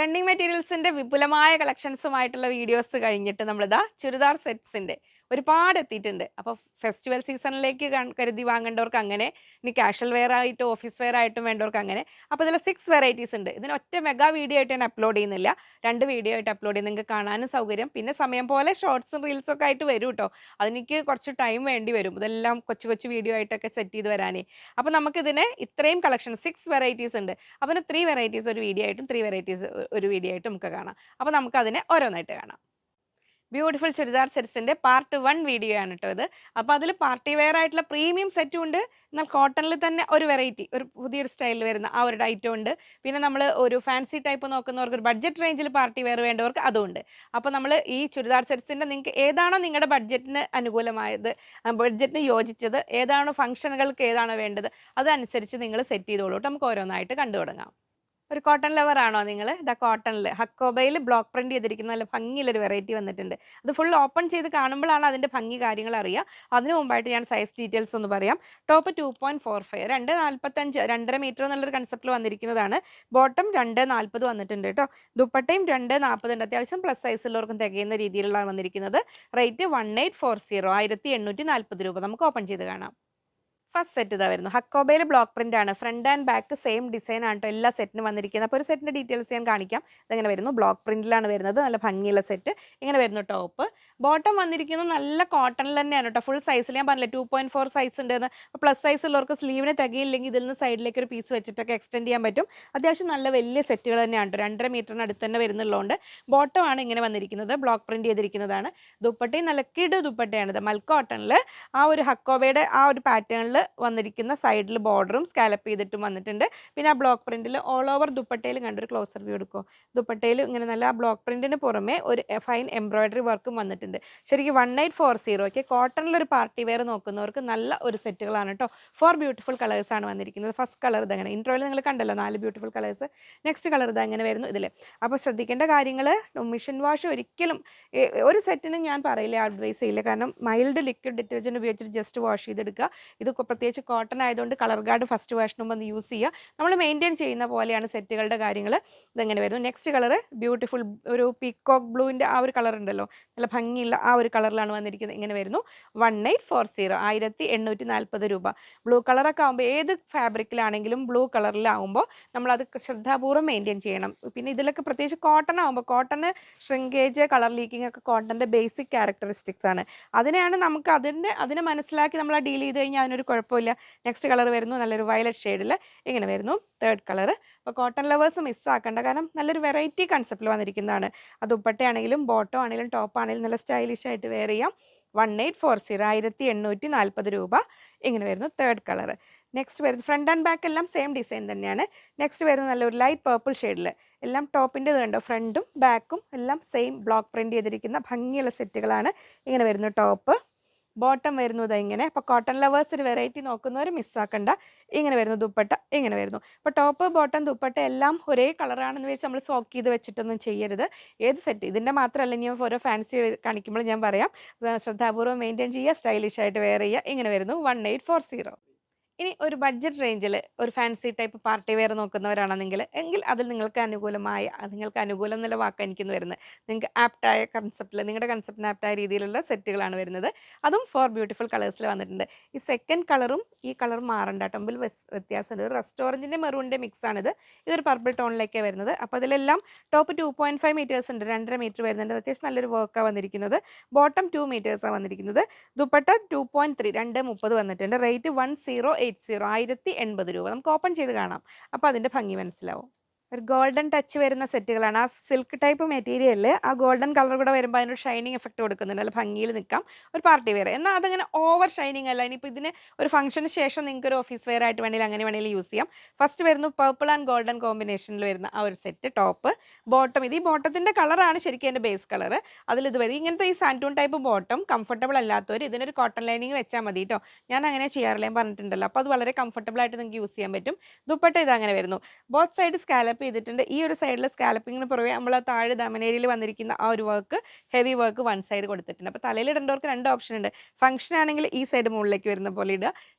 Running മെറ്റീരിയൽസിന്റെ വിപുലമായ കളക്ഷൻസുമായിട്ടുള്ള videos കഴിഞ്ഞിട്ട് നമ്മളിതാ ചുരിദാർ സെറ്റ്സിന്റെ ഒരുപാട് എത്തിയിട്ടുണ്ട്. അപ്പോൾ ഫെസ്റ്റിവൽ സീസണിലേക്ക് കരുതി വാങ്ങേണ്ടവർക്ക് അങ്ങനെ, ഇനി കാഷ്വൽ വെയർ ആയിട്ട് ഓഫീസ് വെയർ ആയിട്ടും വേണ്ടവർക്ക് അങ്ങനെ. അപ്പോൾ ഇതിൽ 6 വെറൈറ്റീസ് ഉണ്ട്. ഇതിന് ഒറ്റ മെഗാ വീഡിയോ ആയിട്ട് ഞാൻ അപ്ലോഡ് ചെയ്യുന്നില്ല, 2 വീഡിയോ ആയിട്ട് അപ്ലോഡ് ചെയ്യും. നിങ്ങൾക്ക് കാണാനും സൗകര്യം, പിന്നെ സമയം പോലെ ഷോർട്സും റീൽസും ഒക്കെ ആയിട്ട് വരും കേട്ടോ. അതെനിക്ക് കുറച്ച് ടൈം വേണ്ടി വരും, ഇതെല്ലാം കൊച്ചു കൊച്ചു വീഡിയോ ആയിട്ടൊക്കെ സെറ്റ് ചെയ്ത് വരാനേ. അപ്പോൾ നമുക്കിതിന് ഇത്രയും കളക്ഷൻ 6 വെറൈറ്റീസ് ഉണ്ട്. അപ്പോൾ 3 വെറൈറ്റീസ് ഒരു വീഡിയോ ആയിട്ടും 3 വെറൈറ്റീസ് ഒരു വീഡിയോ ആയിട്ടും നമുക്ക് കാണാം. അപ്പോൾ നമുക്കതിനെ ഓരോന്നായിട്ട് കാണാം. ബ്യൂട്ടിഫുൾ ചുരിദാർ സെറ്റ്സിൻ്റെ പാർട്ട് 1 വീഡിയോ ആണ് കേട്ടോ ഇത്. അപ്പോൾ അതിൽ പാർട്ടി വെയർ ആയിട്ടുള്ള പ്രീമിയം സെറ്റും ഉണ്ട്, എന്നാൽ കോട്ടണിൽ തന്നെ ഒരു വെറൈറ്റി, ഒരു പുതിയൊരു സ്റ്റൈലിൽ വരുന്ന ആ ഒരു ഐറ്റം ഉണ്ട്. പിന്നെ നമ്മൾ ഒരു ഫാൻസി ടൈപ്പ് നോക്കുന്നവർക്ക്, ഒരു ബഡ്ജറ്റ് റേഞ്ചിൽ പാർട്ടി വെയർ വേണ്ടവർക്ക് അതുണ്ട്. അപ്പോൾ നമ്മൾ ഈ ചുരിദാർ സെറ്റ്സിൻ്റെ നിങ്ങൾക്ക് ഏതാണോ നിങ്ങളുടെ ബഡ്ജറ്റിന് അനുകൂലമായത്, ബഡ്ജറ്റിന് യോജിച്ചത്, ഏതാണോ ഫംഗ്ഷനുകൾക്ക് ഏതാണോ വേണ്ടത്, അതനുസരിച്ച് നിങ്ങൾ സെറ്റ് ചെയ്തോളൂ. നമുക്ക് ഓരോന്നായിട്ട് കണ്ടു തുടങ്ങാം. ഒരു കോട്ടൺ ലവർ ആണോ നിങ്ങൾ? ഇതാ കോട്ടണിൽ ഹക്കോബയിൽ ബ്ലോക്ക് പ്രിന്റ് ചെയ്തിരിക്കുന്ന നല്ല ഭംഗിയുള്ളൊരു വെറൈറ്റി വന്നിട്ടുണ്ട്. അത് ഫുൾ ഓപ്പൺ ചെയ്ത് കാണുമ്പോഴാണ് അതിൻ്റെ ഭംഗി കാര്യങ്ങൾ അറിയുക. അതിന് മുമ്പായിട്ട് ഞാൻ സൈസ് ഡീറ്റെയിൽസ് ഒന്ന് പറയാം. ടോപ്പ് 2.45, 2.45, 2.5 മീറ്റർ എന്നുള്ളൊരു കൺസെപ്റ്റിൽ വന്നിരിക്കുന്നതാണ്. ബോട്ടം 2.40 വന്നിട്ടുണ്ട് കേട്ടോ. ദുപ്പട്ടയും 2.40 ഉണ്ട്. അത്യാവശ്യം പ്ലസ് സൈസുള്ളവർക്കും തികയുന്ന രീതിയിലുള്ള വന്നിരിക്കുന്നത്. റേറ്റ് 1840, 1840 രൂപ. നമുക്ക് ഓപ്പൺ ചെയ്ത് കാണാം. ഫസ്റ്റ് സെറ്റ് ഇതാ വരുന്നു. ഹക്കോബയിൽ ബ്ലോക്ക് പ്രിന്റ് ആണ്. Front and back same design ആണ് കേട്ടോ എല്ലാ സെറ്റിനും വന്നിരിക്കുന്നത്. അപ്പോൾ ഒരു സെറ്റിൻ്റെ ഡീറ്റെയിൽസ് ഞാൻ കാണിക്കാം. ഇതെങ്ങനെ വരുന്നു, ബ്ലോക്ക് പ്രിന്റിലാണ് വരുന്നത്. നല്ല ഭംഗിയുള്ള സെറ്റ്. ഇങ്ങനെ വരുന്നു ടോപ്പ്. ബോട്ടം വന്നിരിക്കുന്നത് നല്ല കോട്ടണിൽ തന്നെയാണ് കേട്ടോ. ഫുൾ സൈസിൽ ഞാൻ പറഞ്ഞില്ലേ 2.4 സൈസ് ഉണ്ടെന്ന്. അപ്പോൾ പ്ലസ് സൈസ് ഉള്ളവർക്ക് സ്ലീവിന് തികയില്ലെങ്കിൽ ഇതിൽ നിന്ന് സൈഡിലേക്ക് ഒരു പീസ് വെച്ചിട്ടൊക്കെ എക്സ്റ്റെൻഡ് ചെയ്യാൻ പറ്റും. അത്യാവശ്യം നല്ല വലിയ സെറ്റുകൾ തന്നെയാണ് കേട്ടോ. 2.5 മീറ്ററിന് അടുത്ത് തന്നെ വരുന്നുള്ളതുകൊണ്ട് ബോട്ടം ആണ് ഇങ്ങനെ വന്നിരിക്കുന്നത്. ബ്ലോക്ക് പ്രിന്റ് ചെയ്തിരിക്കുന്നതാണ്. ദുപ്പട്ടയും നല്ല കിടു ദുപ്പട്ടയാണിത്. മൽ കോട്ടണിൽ ആ ഒരു ഹക്കോബയുടെ ആ ഒരു പാറ്റേണിൽ വന്നിരിക്കുന്ന സൈഡിൽ ബോർഡറും സ്കാലപ്പ് ചെയ്തിട്ടും വന്നിട്ടുണ്ട്. പിന്നെ ആ ബ്ലോക്ക് പ്രിന്റിൽ ഓൾ ഓവർ ദുപ്പട്ടയിൽ കണ്ടൊരു ക്ലോസർ വ്യൂ എടുക്കുമോ, ദുപ്പട്ടയിൽ ഇങ്ങനെ നല്ല ആ ബ്ലോക്ക് പ്രിന്റിന് പുറമെ ഒരു ഫൈൻ എംബ്രോയിഡറി വർക്കും വന്നിട്ടുണ്ട്. ശരിക്കും 1840 കോട്ടണിലൊരു പാർട്ടി വെയർ നോക്കുന്നവർക്ക് നല്ല ഒരു സെറ്റുകളാണ് കേട്ടോ. 4 ബ്യൂട്ടിഫുൾ കളേഴ്സാണ് വന്നിരിക്കുന്നത്. ഫസ്റ്റ് കളർ ഇതങ്ങനെ ഇൻട്രോയിൽ നിങ്ങൾ കണ്ടല്ലോ 4 ബ്യൂട്ടിഫുൾ കളേഴ്സ്. നെക്സ്റ്റ് കളർ ഇത് അങ്ങനെ വരുന്നു ഇതിൽ. അപ്പോൾ ശ്രദ്ധിക്കേണ്ട കാര്യങ്ങൾ, മിഷൻ വാഷ് ഒരിക്കലും ഒരു സെറ്റിന് ഞാൻ പറയില്ല, അഡ്വൈസ് ചെയ്യില്ല. കാരണം മൈൽഡ് ലിക്വിഡ് ഡിറ്റർജൻറ്റ് ഉപയോഗിച്ചിട്ട് ജസ്റ്റ് വാഷ് ചെയ്തെടുക്കുക. ഇത് പ്രത്യേകിച്ച് കോട്ടൺ ആയതുകൊണ്ട് കളർ ഗാർഡ് ഫസ്റ്റ് വാഷിന് മുമ്പ് ഒന്ന് യൂസ് ചെയ്യുക. നമ്മൾ മെയിൻറ്റെയിൻ ചെയ്യുന്ന പോലെയാണ് സെറ്റുകളുടെ കാര്യങ്ങൾ. ഇതെങ്ങനെ വരുന്നു. നെക്സ്റ്റ് കളർ ബ്യൂട്ടിഫുൾ ഒരു പീക്കോക്ക് ബ്ലൂവിൻ്റെ ആ ഒരു കളർ ഉണ്ടല്ലോ, നല്ല ഭംഗിയുള്ള ആ ഒരു കളറിലാണ് വന്നിരിക്കുന്നത്. ഇങ്ങനെ വരുന്നു. 1840, 1840 രൂപ. ബ്ലൂ കളറൊക്കെ ആകുമ്പോൾ ഏത് ഫാബ്രിക്കിലാണെങ്കിലും ബ്ലൂ കളറിലാവുമ്പോൾ നമ്മളത് ശ്രദ്ധാപൂർവ്വം മെയിൻറ്റെയിൻ ചെയ്യണം. പിന്നെ ഇതിലൊക്കെ പ്രത്യേകിച്ച് കോട്ടൺ ആകുമ്പോൾ, കോട്ടണ് ഷ്രിങ്കേജ്, കളർ ലീക്കിംഗ് ഒക്കെ കോട്ടൻ്റെ ബേസിക് ക്യാരക്ടറിസ്റ്റിക്സ് ആണ്. അതിനെയാണ് നമുക്ക് അതിനെ മനസ്സിലാക്കി നമ്മൾ ഡീൽ ചെയ്ത് കഴിഞ്ഞാൽ അതിനൊരു കുഴപ്പമില്ല. നെക്സ്റ്റ് കളർ വരുന്നു നല്ലൊരു വയലറ്റ് ഷെയ്ഡിൽ. ഇങ്ങനെ വരുന്നു തേർഡ് കളർ. അപ്പോൾ കോട്ടൺ ലവേഴ്സ് മിസ്സാക്കേണ്ട, കാരണം നല്ലൊരു വെറൈറ്റി കൺസെപ്റ്റിൽ വന്നിരിക്കുന്നതാണ്. അത് ദുപ്പട്ടയാണെങ്കിലും ബോട്ടം ആണെങ്കിലും ടോപ്പ് ആണെങ്കിലും നല്ല സ്റ്റൈലിഷ് ആയിട്ട് വെയർ ചെയ്യാം. 1840, 1840 രൂപ. ഇങ്ങനെ വരുന്നു തേർഡ് കളർ. നെക്സ്റ്റ് വരുന്നത് ഫ്രണ്ട് ആൻഡ് ബാക്ക് എല്ലാം സെയിം ഡിസൈൻ തന്നെയാണ്. നെക്സ്റ്റ് വരുന്നത് നല്ലൊരു ലൈറ്റ് പേർപ്പിൾ ഷെയ്ഡിൽ. എല്ലാം ടോപ്പിൻ്റെ ഇത് കണ്ടോ, ഫ്രണ്ടും ബാക്കും എല്ലാം സെയിം ബ്ലോക്ക് പ്രിന്റ് ചെയ്തിരിക്കുന്ന ഭംഗിയുള്ള സെറ്റുകളാണ്. ഇങ്ങനെ വരുന്നു ടോപ്പ്. ബോട്ടം വരുന്നത് ഇങ്ങനെ. അപ്പോൾ കോട്ടൺ ലവേഴ്സ് ഒരു വെറൈറ്റി നോക്കുന്നവർ മിസ്സാക്കണ്ട. ഇങ്ങനെ വരുന്നു ദുപ്പട്ട. ഇങ്ങനെ വരുന്നു. അപ്പോൾ ടോപ്പ് ബോട്ടം ദുപ്പട്ട എല്ലാം ഒരേ കളറാണെന്ന് വെച്ച് നമ്മൾ സോക്ക് ചെയ്ത് വെച്ചിട്ടൊന്നും ചെയ്യരുത്. ഏത് സെറ്റ് ഇതിൻ്റെ മാത്രമല്ല, ഇനി ഓരോ ഫാൻസി കാണിക്കുമ്പോൾ ഞാൻ പറയാം. ശ്രദ്ധാപൂർവ്വം മെയിൻറ്റെയിൻ ചെയ്യുക, സ്റ്റൈലിഷ് ആയിട്ട് വെയർ ചെയ്യുക. ഇങ്ങനെ വരുന്നു 1840. ഇനി ഒരു ബഡ്ജറ്റ് റേഞ്ചിൽ ഒരു ഫാൻസി ടൈപ്പ് പാർട്ടി വെയർ നോക്കുന്നവരാണെങ്കിൽ അതിൽ നിങ്ങൾക്ക് അനുകൂലം എന്നുള്ള വാക്ക് എനിക്കിന്ന് വരുന്നത്. നിങ്ങൾക്ക് ആപ്റ്റായ കൺസെപ്റ്റിൽ, നിങ്ങളുടെ കൺസെപ്റ്റിന് ആപ്റ്റായ രീതിയിലുള്ള സെറ്റുകളാണ് വരുന്നത്. അതും 4 ബ്യൂട്ടിഫുൾ കളേഴ്സിൽ വന്നിട്ടുണ്ട്. ഈ സെക്കൻഡ് കളറും ഈ കളറും മാറണ്ട, ടമ്പിൽ വ്യത്യാസമുണ്ട്. ഒരു റെസ്റ്റോറൻറ്റിൻ്റെ മെറൂണിൻ്റെ മിക്സാണിത്. ഇതൊരു പർപ്പിൾ ടോണിലേക്കാണ് വരുന്നത്. അപ്പോൾ അതിലെല്ലാം ടോപ്പ് 2.5 മീറ്റേഴ്സ് ഉണ്ട്, 2.5 മീറ്റർ വരുന്നുണ്ട്. അത്യാവശ്യം നല്ലൊരു വർക്കാണ് വന്നിരിക്കുന്നത്. ബോട്ടം 2 മീറ്റേഴ്സാണ് വന്നിരിക്കുന്നത്. ദുപ്പട്ട 2.3, 2.30 വന്നിട്ടുണ്ട്. റേറ്റ് 1080, 1080 രൂപ. നമുക്ക് ഓപ്പൺ ചെയ്ത് കാണാം, അപ്പോൾ അതിൻ്റെ ഭംഗി മനസ്സിലാവും. ഒരു ഗോൾഡൻ ടച്ച് വരുന്ന സെറ്റുകളാണ്. ആ സിൽക്ക് ടൈപ്പ് മെറ്റീരിയലിൽ ആ ഗോൾഡൻ കളർ കൂടെ വരുമ്പോൾ അതിനൊരു ഷൈനിങ് എഫക്റ്റ് കൊടുക്കുന്നുണ്ട്. നല്ല ഭംഗിയിൽ നിൽക്കാം ഒരു പാർട്ടി വെയർ. എന്നാൽ അതങ്ങനെ ഓവർ ഷൈനിങ് അല്ല. ഇനിയിപ്പോൾ ഇതിന് ഒരു ഫംഗ്ഷന് ശേഷം നിങ്ങൾക്ക് ഒരു ഓഫീസ് വെയർ ആയിട്ട് വേണമെങ്കിൽ അങ്ങനെ വേണമെങ്കിൽ യൂസ് ചെയ്യാം. ഫസ്റ്റ് വരുന്നു പർപ്പിൾ ആൻഡ് ഗോൾഡൻ കോമ്പിനേഷനിൽ വരുന്ന ആ ഒരു സെറ്റ് ടോപ്പ്. ബോട്ടം ഇത് ഈ ബോട്ടത്തിൻ്റെ കളറാണ് ശരിക്കും എൻ്റെ ബേസ് കളർ. അതിലിത് വരും. ഇങ്ങനത്തെ ഈ സാൻറ്റൂൺ ടൈപ്പ് ബോട്ടം കംഫർട്ടബിൾ അല്ലാത്തവർ ഇതിനൊരു കോട്ടൺ ലൈനിങ് വെച്ചാൽ മതി കേട്ടോ. ഞാൻ അങ്ങനെ ചെയ്യാറില്ല, ഞാൻ പറഞ്ഞിട്ടുണ്ടല്ലോ. അപ്പോൾ അത് വളരെ കംഫർട്ടബിൾ ആയിട്ട് നിങ്ങൾക്ക് യൂസ് ചെയ്യാൻ പറ്റും. ദുപ്പട്ട ഇത് അങ്ങനെ വരുന്നു. ബോത്ത് സൈഡ് സ്കാലപ്പ് സ്കാലപ്പ് ചെയ്തിട്ടുണ്ട്. ഈ ഒരു സൈഡിൽ സ്കാലപ്പിങ്ങിന് പുറമെ നമ്മൾ ആ താഴെ ദമനേരിയയിൽ വന്നിരിക്കുന്ന ആ ഒരു work, heavy work one side കൊടുത്തിട്ടുണ്ട്. അപ്പോൾ തലയിൽ ഇടേണ്ടവർക്ക് 2 ഓപ്ഷൻ ഉണ്ട്. ഫംഗ്ഷൻ ആണെങ്കിൽ ഈ സൈഡ് മുകളിലേക്ക് വരുന്ന പോലെ ഇടുക,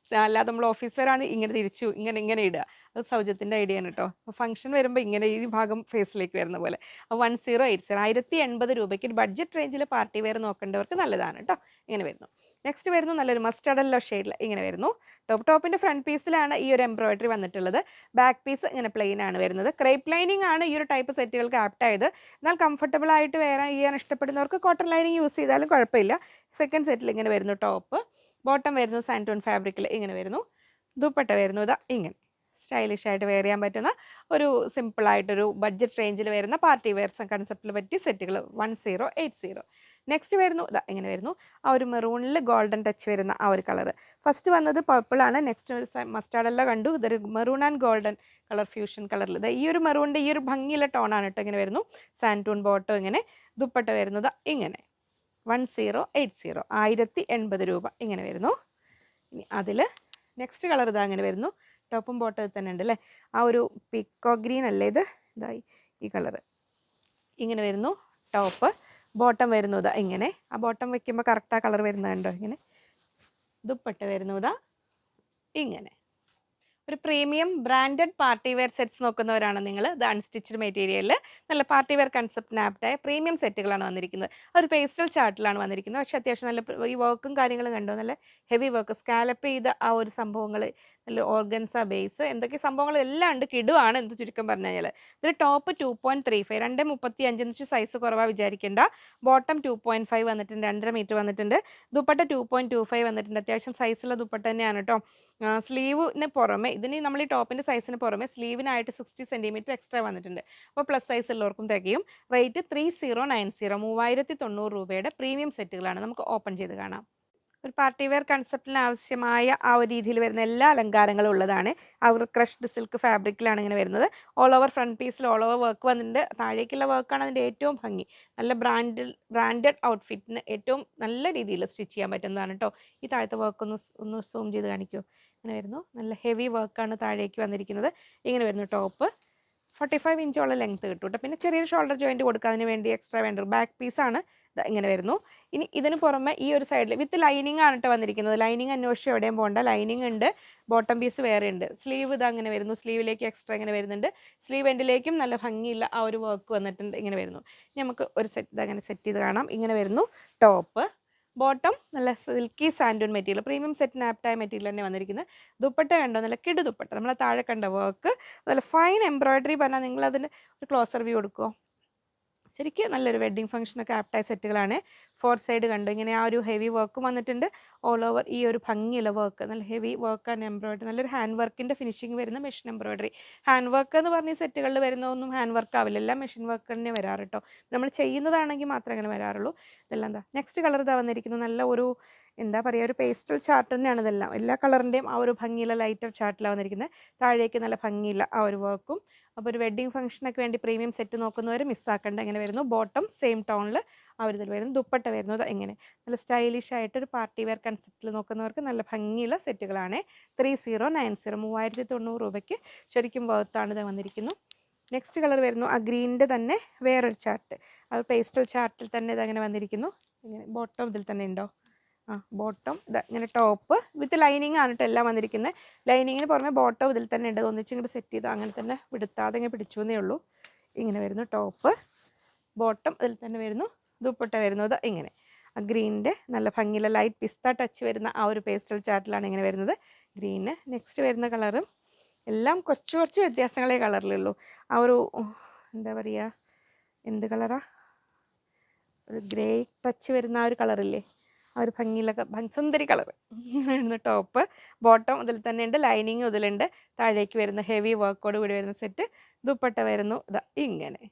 അല്ലാതെ നമ്മൾ ഓഫീസ് വെയർ ആണ് ഇങ്ങനെ തിരിച്ചു ഇങ്ങനെ ഇടുക. അത് സൗജത്തിൻ്റെ ഐഡിയ ആണ് കേട്ടോ. അപ്പോൾ ഫംഗ്ഷൻ വരുമ്പോൾ ഇങ്ങനെ ഈ ഭാഗം ഫേസിലേക്ക് വരുന്ന പോലെ. അപ്പോൾ 1080 1080 രൂപയ്ക്ക് ഒരു ബഡ്ജറ്റ് റേഞ്ചിൽ പാർട്ടി വെയർ നോക്കേണ്ടവർക്ക് നല്ലതാണ് കേട്ടോ. ഇങ്ങനെ വരുന്നു. നെക്സ്റ്റ് വരുന്നു നല്ലൊരു മസ്റ്റർഡ് യെല്ലോ ഷെയ്ഡിൽ ഇങ്ങനെ വരുന്നു. ടോപ്പിൻ്റെ ഫ്രണ്ട് പീസിലാണ് ഈ ഒരു എംബ്രോയിഡറി വന്നിട്ടുള്ളത്. ബാക്ക് പീസ് ഇങ്ങനെ പ്ലെയിൻ ആണ് വരുന്നത്. ക്രേപ്പ് ലൈനിങ് ആണ് ഈ ഒരു ടൈപ്പ് സെറ്റുകൾക്ക് ആപ്റ്റ് ആയത്. എന്നാൽ കംഫർട്ടബിൾ ആയിട്ട് വെയർ ചെയ്യാൻ ഇഷ്ടപ്പെടുന്നവർക്ക് കോട്ടൺ ലൈനിങ് യൂസ് ചെയ്താലും കുഴപ്പമില്ല. സെക്കൻഡ് സെറ്റിൽ ഇങ്ങനെ വരുന്നു ടോപ്പ്. ബോട്ടം വരുന്നു സാൻറ്റൂൺ ഫാബ്രിക്കിൽ ഇങ്ങനെ വരുന്നു. ദുപ്പട്ട വരുന്നു ഇതാ ഇങ്ങനെ സ്റ്റൈലിഷ് ആയിട്ട് വെയർ ചെയ്യാൻ പറ്റുന്ന ഒരു സിമ്പിളായിട്ടൊരു ബഡ്ജറ്റ് റേഞ്ചിൽ വരുന്ന പാർട്ടി വെയർസ് കൺസെപ്റ്റിൽ പറ്റിയ സെറ്റുകൾ 1080. നെക്സ്റ്റ് വരുന്നു ഇതാ ഇങ്ങനെ വരുന്നു. ആ ഒരു മെറൂണിൽ ഗോൾഡൻ ടച്ച് വരുന്ന ആ ഒരു കളർ. ഫസ്റ്റ് വന്നത് പർപ്പിളാണ്. നെക്സ്റ്റ് മസ്റ്റാർഡെല്ലാം കണ്ടു. ഇതൊരു maroon and golden colour fusion കളറിൽ ഈ ഒരു മെറൂണിൻ്റെ ഈ ഒരു ഭംഗിയുള്ള ടോണാണ് കേട്ടോ. ഇങ്ങനെ വരുന്നു. സാൻറ്റൂൺ ബോട്ടോ ഇങ്ങനെ. ദുപ്പട്ട വരുന്നത് ഇങ്ങനെ 1080 1080 രൂപ ഇങ്ങനെ വരുന്നു. ഇനി അതിൽ നെക്സ്റ്റ് കളർ ഇതാ അങ്ങനെ വരുന്നു. ടോപ്പും ബോട്ടം തന്നെ ഉണ്ട് അല്ലേ. ആ ഒരു പിക്കോ ഗ്രീൻ അല്ലേ ഇത്, ഇതായി ഈ കളറ് ഇങ്ങനെ വരുന്നു. ടോപ്പ് ബോട്ടം വരുന്നു ഇതാ ഇങ്ങനെ. ആ ബോട്ടം വെക്കുമ്പോൾ കറക്റ്റ് ആ കളർ വരുന്നുണ്ടോ ഇങ്ങനെ. ദുപ്പട്ട വരുന്നു ഇതാ ഇങ്ങനെ. ഒരു premium branded party wear sets നോക്കുന്നവരാണ് നിങ്ങൾ. ഇത് അൺസ്റ്റിച്ച്ഡ് മെറ്റീരിയലിൽ നല്ല പാർട്ടി വെയർ കൺസെപ്റ്റിന് ആപ്റ്റായ പ്രീമിയം സെറ്റുകളാണ് വന്നിരിക്കുന്നത്. ഒരു പേസ്റ്റൽ ചാർട്ടിലാണ് വന്നിരിക്കുന്നത്. പക്ഷേ അത്യാവശ്യം നല്ല ഈ വർക്കും കാര്യങ്ങളും കണ്ടോ, നല്ല ഹെവി വർക്ക് സ്കാലപ്പ് ചെയ്ത ആ ഒരു സംഭവങ്ങൾ, നല്ല ഓർഗൻസ ബേസ് എന്തൊക്കെ സംഭവങ്ങൾ എല്ലാം ഉണ്ട്. കിടുവാണ് എന്ത് ചുരുക്കം പറഞ്ഞു കഴിഞ്ഞാൽ. ഇതിൽ ടോപ്പ് 2.35 2.35 സൈസ് കുറവാണ് വിചാരിക്കേണ്ട. ബോട്ടം 2.5 വന്നിട്ടുണ്ട്, 2.5 മീറ്റർ വന്നിട്ടുണ്ട്. ദുപ്പട്ട 2.25 വന്നിട്ടുണ്ട്. അത്യാവശ്യം സൈസുള്ള ദുപ്പട്ട തന്നെയാണ് കേട്ടോ. സ്ലീവിന് പുറമെ ഇതിന് നമ്മൾ ഈ ടോപ്പിൻ്റെ സൈസിന് പുറമെ സ്ലീവിനായിട്ട് 60 സെൻറ്റിമീറ്റർ എക്സ്ട്രാ വന്നിട്ടുണ്ട്. അപ്പോൾ പ്ലസ് സൈസ് ഉള്ളവർക്കും തികയും. റേറ്റ് 3090 3090 രൂപയുടെ പ്രീമിയം സെറ്റുകളാണ്. നമുക്ക് ഓപ്പൺ ചെയ്ത് കാണാം. ഒരു പാർട്ടി വെയർ കൺസെപ്റ്റിന് ആവശ്യമായ ആ ഒരു രീതിയിൽ വരുന്ന എല്ലാ അലങ്കാരങ്ങളും ഉള്ളതാണ്. ആ ഒരു ക്രഷ്ഡ് സിൽക്ക് ഫാബ്രിക്കിലാണ് ഇങ്ങനെ വരുന്നത്. ഓൾ ഓവർ ഫ്രണ്ട് പീസിൽ ഓൾ ഓവർ വർക്ക് വന്നിട്ടുണ്ട്. താഴേക്കുള്ള വർക്കാണ് അതിൻ്റെ ഏറ്റവും ഭംഗി. നല്ല ബ്രാൻഡഡ് ഔട്ട്ഫിറ്റിന് ഏറ്റവും നല്ല രീതിയിൽ സ്റ്റിച്ച് ചെയ്യാൻ പറ്റുന്നതാണ് കേട്ടോ. ഈ താഴത്തെ വർക്ക് ഒന്ന് സൂം ചെയ്ത് കാണിക്കുമോ. ഇങ്ങനെ വരുന്നു. നല്ല ഹെവി വർക്കാണ് താഴേക്ക് വന്നിരിക്കുന്നത്. ഇങ്ങനെ വരുന്നു ടോപ്പ്. 45 ഇഞ്ചോളം ലെങ്ത്ത് കിട്ടും കേട്ടോ. പിന്നെ ചെറിയൊരു ഷോൾഡർ ജോയിൻറ്റ് കൊടുക്കുക, വേണ്ടി എക്സ്ട്രാ വേണ്ട ബാക്ക് പീസാണ് ഇങ്ങനെ വരുന്നു. ഇനി ഇതിന് പുറമെ ഈ ഒരു സൈഡിൽ വിത്ത് ലൈനിങ് ആണ് കേട്ടോ വന്നിരിക്കുന്നത്. ലൈനിങ് അന്വേഷിച്ച് എവിടെയും പോകണ്ട. ലൈനിങ് ഉണ്ട്. ബോട്ടം പീസ് വേറെ ഉണ്ട്. സ്ലീവ് ഇത് അങ്ങനെ വരുന്നു. സ്ലീവിലേക്ക് എക്സ്ട്രാ ഇങ്ങനെ വരുന്നുണ്ട്. സ്ലീവ് എൻഡിലേക്കും നല്ല ഭംഗിയില്ല ആ ഒരു വർക്ക് വന്നിട്ടുണ്ട്. ഇങ്ങനെ വരുന്നു. ഇനി നമുക്ക് ഒരു സെറ്റ് അങ്ങനെ സെറ്റ് ചെയ്ത് കാണാം. ഇങ്ങനെ വരുന്നു ടോപ്പ്. ബോട്ടം നല്ല സിൽക്കി സാൻഡൂൺ മെറ്റീരിയൽ, പ്രീമിയം സെറ്റിന് ആപ്റ്റായ മെറ്റീരിയൽ തന്നെ വന്നിരിക്കുന്നത്. ദുപ്പട്ട കണ്ടോ, നല്ല കിടു ദുപ്പട്ട. നമ്മൾ താഴെ കണ്ട വർക്ക് നല്ല ഫൈൻ എംബ്രോയിഡറി പറഞ്ഞാൽ നിങ്ങളതിന് ഒരു ക്ലോസർ വ്യൂ കൊടുക്കുമോ. ശരിക്കും നല്ലൊരു വെഡ്ഡിങ് ഫംഗ്ഷനൊക്കെ ആപ്റ്റായ സെറ്റുകളാണ്. 4 സൈഡ് കണ്ടു ഇങ്ങനെ ആ ഒരു ഹെവി വർക്കും വന്നിട്ടുണ്ട്. ഓൾ ഓവർ ഈ ഒരു ഭംഗിയുള്ള വർക്ക്, നല്ല ഹെവി വർക്ക് ആൻഡ് എംബ്രോയിഡറി, നല്ലൊരു ഹാൻഡ് വർക്കിൻ്റെ ഫിനിഷിങ് വരുന്ന മെഷീൻ എംബ്രോയിഡറി. ഹാൻഡ് വർക്ക് എന്ന് പറഞ്ഞ സെറ്റുകളിൽ വരുന്നതൊന്നും ഹാൻഡ് വർക്ക് ആവില്ല, എല്ലാം മെഷീൻ വർക്ക് തന്നെ വരാറ് കേട്ടോ. നമ്മൾ ചെയ്യുന്നതാണെങ്കിൽ മാത്രമേ അങ്ങനെ വരാറുള്ളൂ. ഇതെല്ലാം എന്താ നെക്സ്റ്റ് കളർ ഇതാ വന്നിരിക്കുന്നു. നല്ല ഒരു എന്താ പറയുക, ഒരു പേസ്റ്റൽ ചാർട്ട് തന്നെയാണ് ഇതെല്ലാം. എല്ലാ കളറിൻ്റെയും ആ ഒരു ഭംഗിയുള്ള ലൈറ്റർ ചാർട്ടിലാണ് വന്നിരിക്കുന്നത്. താഴേക്ക് നല്ല ഭംഗിയില്ല ആ ഒരു വർക്കും. അപ്പോൾ ഒരു വെഡ്ഡിങ് ഫംഗ്ഷനൊക്കെ വേണ്ടി പ്രീമിയം സെറ്റ് നോക്കുന്നവർ മിസ്സാക്കേണ്ട. ഇങ്ങനെ വരുന്നു. ബോട്ടം സെയിം ടോണിൽ ആ ഒരു ഇതിൽ വരുന്നു. ദുപ്പട്ട വരുന്നത് ഇങ്ങനെ നല്ല സ്റ്റൈലിഷ് ആയിട്ട് ഒരു പാർട്ടി വെയർ കൺസെപ്റ്റിൽ നോക്കുന്നവർക്ക് നല്ല ഭംഗിയുള്ള സെറ്റുകളാണ്. 3090 3090 രൂപയ്ക്ക് ശരിക്കും വർത്താണ് ഇത് വന്നിരിക്കുന്നു. നെക്സ്റ്റ് കളർ വരുന്നു ആ ഗ്രീനിൻ്റെ തന്നെ വേറൊരു ചാർട്ട്. ആ പേസ്റ്റൽ ചാർട്ടിൽ തന്നെ ഇതങ്ങനെ വന്നിരിക്കുന്നു. ഇങ്ങനെ ബോട്ടം ഇതിൽ തന്നെ ഉണ്ടോ. ബോട്ടം ഇങ്ങനെ ടോപ്പ് വിത്ത് ലൈനിങ് ആണ് കേട്ടോ എല്ലാം വന്നിരിക്കുന്നത്. ലൈനിങ്ങിന് പുറമെ ബോട്ടം ഇതിൽ തന്നെ ഉണ്ട്. ഒന്നിച്ചിങ്ങോട്ട് സെറ്റ് ചെയ്ത് അങ്ങനെ തന്നെ വിടുത്താതെ ഇങ്ങനെ പിടിച്ചു എന്നേ ഉള്ളൂ. ഇങ്ങനെ വരുന്നു ടോപ്പ്. ബോട്ടം ഇതിൽ തന്നെ വരുന്നു. ദുപ്പട്ട വരുന്നത് ഇങ്ങനെ ആ ഗ്രീനിൻ്റെ നല്ല ഭംഗിയുള്ള ലൈറ്റ് പിസ്ത ടച്ച് വരുന്ന ആ ഒരു പേസ്റ്റൽ ചാർട്ടിലാണ് ഇങ്ങനെ വരുന്നത്. ഗ്രീന്. നെക്സ്റ്റ് വരുന്ന കളറും എല്ലാം കുറച്ച് വ്യത്യാസങ്ങളേ കളറിലുള്ളൂ. ആ ഒരു എന്താ പറയുക, എന്ത് കളറാ, ഒരു ഗ്രേ ടച്ച് വരുന്ന ആ ഒരു കളറില്ലേ, ആ ഒരു ഭംഗിയിലൊക്കെ സുന്ദരി കളർ വരുന്ന ടോപ്പ്. ബോട്ടം ഇതിൽ തന്നെ ഉണ്ട്. ലൈനിങ് ഇതിലുണ്ട്. താഴേക്ക് വരുന്ന ഹെവി വർക്കോട് കൂടി വരുന്ന സെറ്റ്. ദുപ്പട്ട വരുന്നു ഇതാ ഇങ്ങനെ.